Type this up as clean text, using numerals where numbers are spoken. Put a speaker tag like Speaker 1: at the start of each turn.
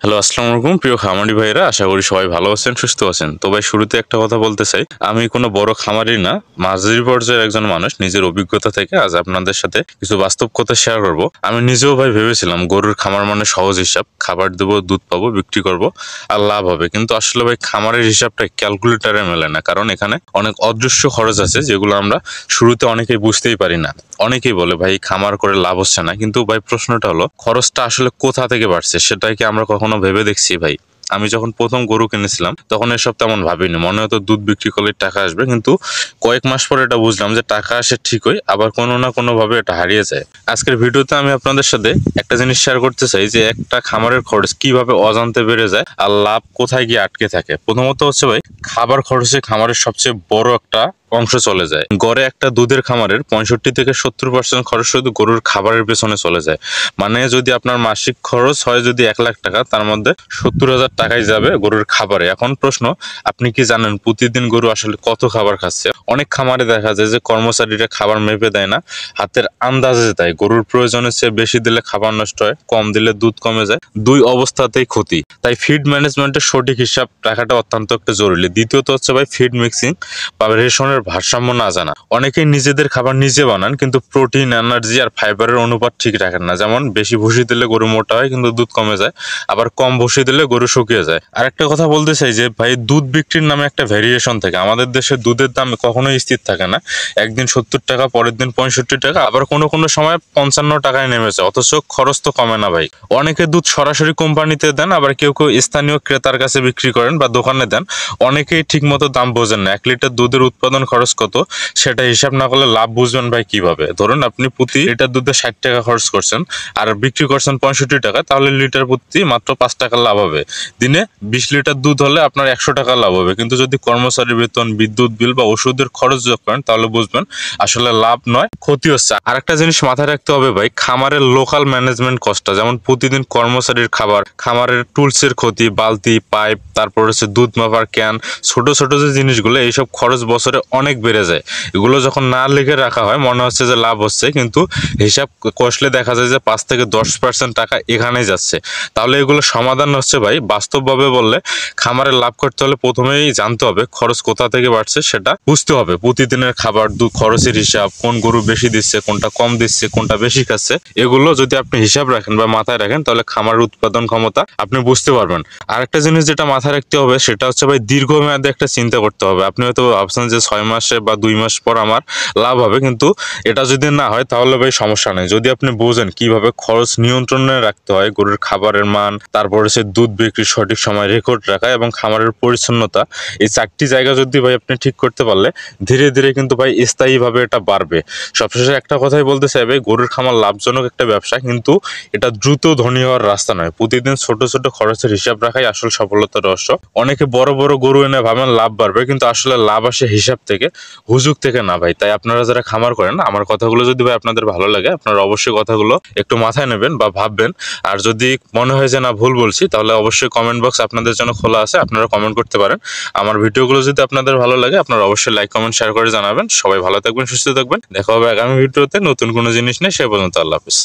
Speaker 1: Hello, আসসালামু আলাইকুম প্রিয় খামারি ভাইরা। আশা করি সবাই ভালো আছেন, সুস্থ আছেন। তো ভাই, শুরুতে একটা কথা বলতে চাই, আমি কোনো বড় খামারি না, মাঝারি পর্যায়ের একজন মানুষ। নিজের অভিজ্ঞতা থেকে আজ আপনাদের সাথে কিছু বাস্তব কথা শেয়ার করব। আমি নিজেও ভাই ভেবেছিলাম গরুর খামার মানে সহজ হিসাব, খাবার দেবো, দুধ পাবো, বিক্রি করব আর লাভ হবে। কিন্তু আসলে ভাই খামারের হিসাবটা ক্যালকুলেটারে মেলে না, কারণ এখানে অনেক অদৃশ্য খরচ আছে যেগুলো আমরা শুরুতে অনেকেই বুঝতেই পারি না। অনেকেই বলে ভাই খামার করে লাভ হচ্ছে না, কিন্তু ভাই প্রশ্নটা হলো খরচটা আসলে কোথা থেকে বাড়ছে সেটাই কি আমরা কখনো ভেবে দেখছি ভাই? আমি যখন প্রথম গরু কিনেছিলাম তখন এসব তেমন ভাবিনি, মনে হতো দুধ বিক্রি করলে টাকা আসবে, কিন্তু কয়েক মাস পরে এটা বুঝলাম যে টাকা আসে ঠিকই, আবার কোনো না কোনো ভাবে এটা হারিয়ে যায়। আজকের ভিডিওতে আমি আপনাদের সাথে একটা জিনিস শেয়ার করতে চাই যে একটা খামারের খরচ কিভাবে অজান্তে বেড়ে যায় আর লাভ কোথায় গিয়ে আটকে থাকে। প্রথমত হচ্ছে ভাই, খাবার খরচে খামারের সবচেয়ে বড় একটা অংশ চলে যায়। গড়ে একটা দুধের খামারের 65 থেকে 70% খরচ শুধু গরুর খাবারের পেছনে চলে যায়। মানে যদি আপনার মাসিক খরচ হয় যদি 1 লাখ টাকা, তার মধ্যে 70,000 টাকাই যাবে গরুর খাবারে। এখন প্রশ্ন, আপনি কি জানেন প্রতিদিন গরু আসলে কত খাবার খাচ্ছে? অনেক খামারে দেখা যায় যে কর্মচারীরা খাবার মেপে দেয় না, হাতের আন্দাজে দেয়। গরুর প্রয়োজনের চেয়ে বেশি দিলে খাবার নষ্ট হয়, কম দিলে দুধ কমে যায়, দুই অবস্থাতেই ক্ষতি। তাই ফিড ম্যানেজমেন্টের সঠিক হিসাব রাখাটা অত্যন্ত একটা জরুরি। দ্বিতীয়ত হচ্ছে ভাই, ফিড মিক্সিং বা রেশনের ভারসাম্য না জানা। অনেকেই নিজেদের খাবার নিজে বানান, কিন্তু প্রোটিন, এনার্জি আর ফাইবারের অনুপাত ঠিক রাখেন না। যেমন বেশি ভুসি দিলে গরু মোটা হয় কিন্তু দুধ কমে যায়, আবার কম ভুসি দিলে গরু শুকিয়ে যায়। আর একটা কথা বলতে চাই যে ভাই, দুধ বিক্রির নামে একটা ভেরিয়েশন থাকে। আমাদের দেশে দুধের দাম কখনোই স্থির থাকে না। একদিন 70 টাকা, পরের দিন 65 টাকা, আবার কোনো কোনো সময় 55 টাকায় নেমেছে, অথচ খরচ তো কমে না ভাই। অনেকে দুধ সরাসরি কোম্পানিতে দেন, আবার কেউ কেউ স্থানীয় ক্রেতার কাছে বিক্রি করেন বা দোকানে দেন। অনেকেই ঠিক মতো দাম বোঝেন না। 1 লিটার দুধের উৎপাদন খরচ কত সেটা হিসাব না করলে লাভ বুঝবেন ভাই কিভাবে? ধরুন আপনি প্রতি লিটার দুধে 60 টাকা খরচ করছেন আর বিক্রি করছেন 65 টাকা, তাহলে লিটার প্রতি মাত্র 5 টাকা লাভ হবে। দিনে 20 লিটার দুধ হলে আপনার 100 টাকা লাভ হবে। কিন্তু যদি কর্মচারী বেতন, বিদ্যুৎ বিল বা ওষুধের খরচ যোগ করেন, তাহলে বুঝবেন আসলে লাভ নয়, ক্ষতি হচ্ছে। আর একটা জিনিস মাথায় রাখতে হবে ভাই, খামারের লোকাল ম্যানেজমেন্ট কস্টটা, যেমন প্রতিদিন কর্মচারীর খাবার, খামারের টুলসের ক্ষতি, বালতি, পাইপ, তারপর হচ্ছে দুধ মাপার ক্যান, ছোট ছোট যে জিনিসগুলো, এইসব খরচ বছরে অনেক বেড়ে যায়। এগুলো যখন না লিখে রাখা হয় মনে হচ্ছে যে লাভ হচ্ছে, কিন্তু হিসাব কষলে দেখা যায় যে 5 থেকে 10% টাকা এখানেই যাচ্ছে। তাহলে এগুলো সমাধান হচ্ছে ভাই, বাস্তবভাবে বললে খামারে লাভ করতে হলে প্রথমেই জানতে হবে খরচ কোথা থেকে বাড়ছে, সেটা বুঝতে হবে। প্রতিদিনের খাবার, খরচের হিসাব, কোন গরু বেশি দিচ্ছে, কোনটা কম দিচ্ছে, কোনটা বেশি খাচ্ছে, এগুলো যদি আপনি হিসাব রাখেন বা মাথায় রাখেন, তাহলে খামারের উৎপাদন ক্ষমতা আপনি বুঝতে পারবেন। আর একটা জিনিস যেটা মাথায় রাখতে হবে সেটা হচ্ছে ভাই, দীর্ঘমেয়াদে একটা চিন্তা করতে হবে। আপনি হয়তো ভাবছেন যে 6 মাসে বা 2 মাস পর আমার লাভ হবে, কিন্তু এটা যদি না হয় তাহলে ভাই সমস্যা নেই। যদি আপনি বোঝেন কিভাবে খরচ নিয়ন্ত্রণে রাখতে হয়, গরুর খাবারের মান, তারপর হচ্ছে দুধ বিক্রির সঠিক সময় রেকর্ড রাখা এবং খামারের পরিচ্ছন্নতা, এই 4টি জায়গা যদি ভাই আপনি ঠিক করতে পারলে ধীরে ধীরে কিন্তু ভাই স্থায়ীভাবে এটা বাড়বে। সবশেষে একটা কথাই বলতে চাই ভাই, গরুর খামার লাভজনক একটা ব্যবসা, কিন্তু এটা দ্রুত ধনী হওয়ার রাস্তা নয়। প্রতিদিন ছোট ছোট খরচের হিসাব রাখাই আসল সফলতার রহস্য। অনেকে বড় বড় গরু এনে ভাবেন লাভ বাড়বে, কিন্তু আসলে লাভ আসে হিসাব থেকে, হুজুগ থেকে না ভাই। তাই আপনারা যারা খামার করেন, আমার কথাগুলো যদি ভাই আপনাদের ভালো লাগে, আপনারা অবশ্যই কথাগুলো একটু মাথায় নেবেন বা ভাববেন। আর যদি মনে হয় যে না, ভুল বলছি, তাহলে অবশ্যই কমেন্ট বক্স আপনাদের জন্য খোলা আছে, আপনারা কমেন্ট করতে পারেন। আমার ভিডিওগুলো যদি আপনাদের ভালো লাগে, আপনারা অবশ্যই লাইক, কমেন্ট, শেয়ার করে জানাবেন। সবাই ভালো থাকবেন, সুস্থ থাকবেন। দেখা হবে আগামী ভিডিওতে নতুন কোনো জিনিস নিয়ে। সে পর্যন্ত আল্লাহ হাফেজ।